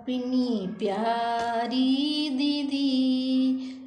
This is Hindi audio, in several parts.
अपनी प्यारी दीदी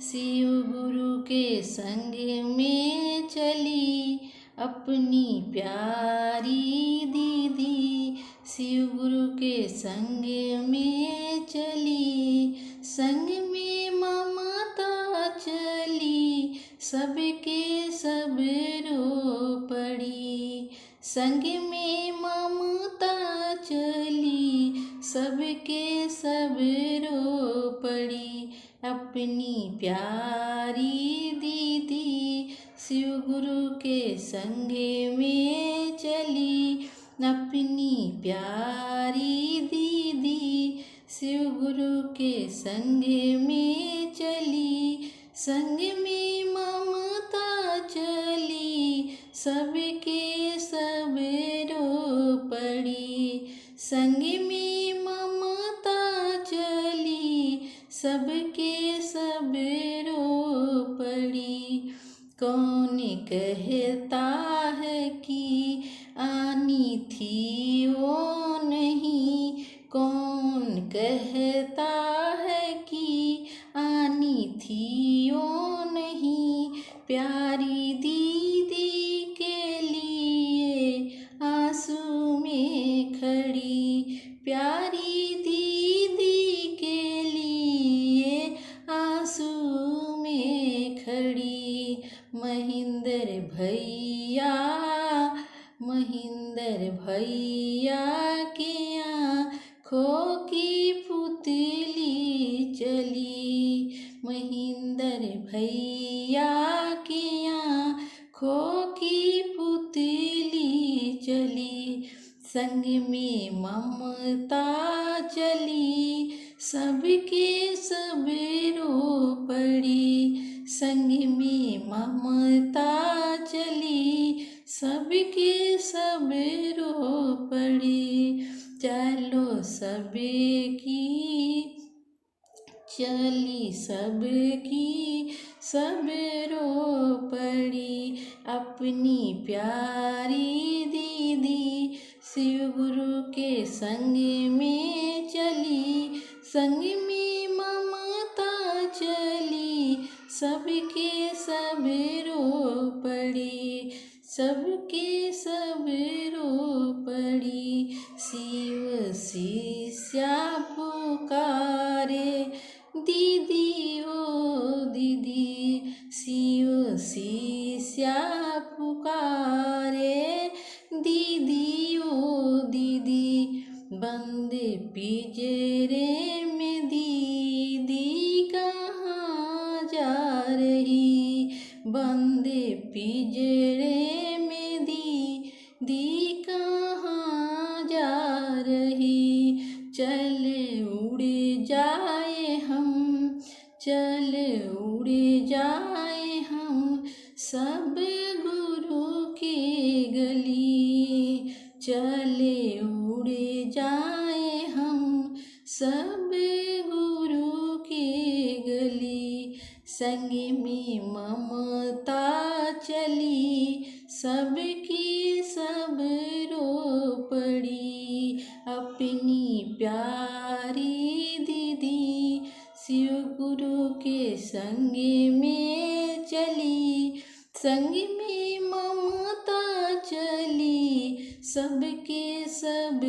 शिव गुरु के संग में चली। अपनी प्यारी दीदी शिव गुरु के संग में चली। संग में ममता चली, सबके सब रो पड़ी। संग में ममता चली, सबके सब रो पड़ी। अपनी प्यारी दीदी शिव गुरु के संग में चली। अपनी प्यारी दीदी शिव गुरु के संग में चली। संग में ममता चली, सबके सब रो पड़ी। संग में ममता चली, सबके सब रो पड़ी। कौन कहता है कि आनी थी वो नहीं। कौन कहता है कि आनी थी वो नहीं। प्यारी दीदी के लिए आंसू में खड़ी। प्यारी दीदी के लिए आंसू में खड़ी। महेंद्र भैया, महेंद्र भैया के आँखों की पुतली चली। महेंद्र भैया के आँखों की पुतली चली। संग में ममता चली, सबके सब रो पड़ी। संग में ममता चली, सबके सब रो पड़ी। चलो सबकी चली, सबकी सब रो पड़ी। अपनी प्यारी दीदी शिव गुरु के संग में चली। संग में ममता चली, सबके सब रो पड़ी। सबके सब रो पड़ी। शिव शिष्या पुकारे, दीदी ओ दीदी। शिव शिष्या पुकारे, दीदी ओ दीदी। बंद पिंजरे में दीदी कहाँ जा रही। बंद पिंजरे में दीदी कहाँ जा रही। चल उड़ जाए हम, चल उड़ जाए हम सब गुरु की गली। चले उड़ जाए हम सब गुरु की गली। संग में ममता चली, सबकी सब रो पड़ी। अपनी प्यारी दीदी शिव गुरु के संग में चली। संग में ममता चली, सबके सब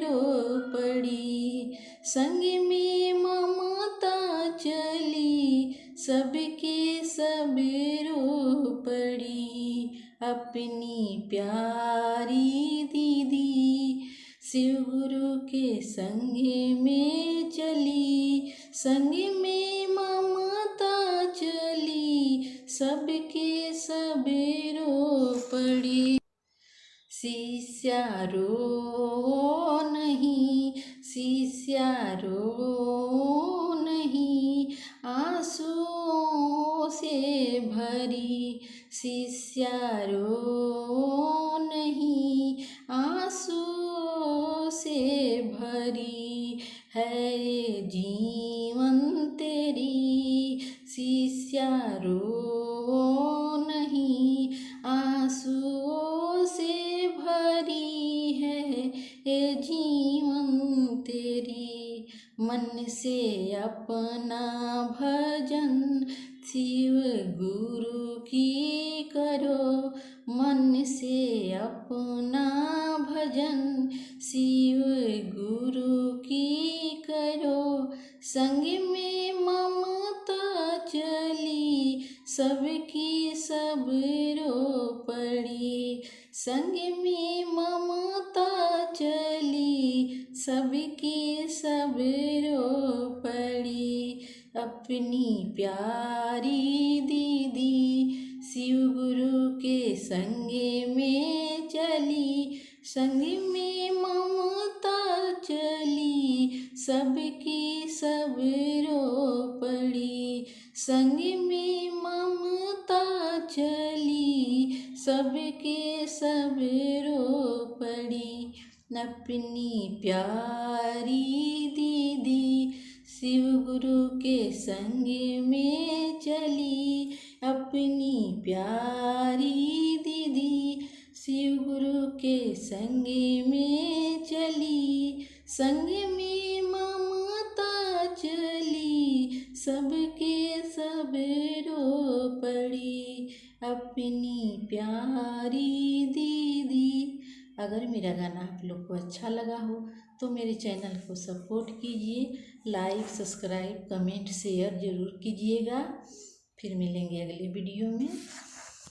रो पड़ी। संग में ममता चली, सबके सब रो पड़ी। अपनी प्यारी दीदी शिव गुरु के संग में चली। संग में ममता चली, सबके सब रो पड़ी। शिष्या रो नहीं, शिष्या रो नहीं, आंसुओं से भरी। शिष्या रो नहीं, आंसुओं से भरी है जीवन तेरी। शिष्या रो नहीं, आंसुओं से भरी है ये जीवन तेरी। मन से अपना भजन शिव गुरु की करो, मन से अपना भजन शिव गुरु की करो। संग में ममता चली सबकी सब रो पड़ी, संग में ममता चली सबकी सब रो पड़ी। अपनी प्यारी दीदी शिव गुरु के संग में चली, संग में ममता चली सबकी सब रो पड़ी, संग में ममता चली सबके सब रो पड़ी। अपनी प्यारी दीदी शिव गुरु के संग में चली, अपनी प्यारी दीदी शिव गुरु के संग में चली, संग में ममता चली सबके सब रो पड़ी। अपनी प्यारी दीदी। अगर मेरा गाना आप लोग को अच्छा लगा हो तो मेरे चैनल को सपोर्ट कीजिए, लाइक सब्सक्राइब कमेंट शेयर ज़रूर कीजिएगा। फिर मिलेंगे अगले वीडियो में।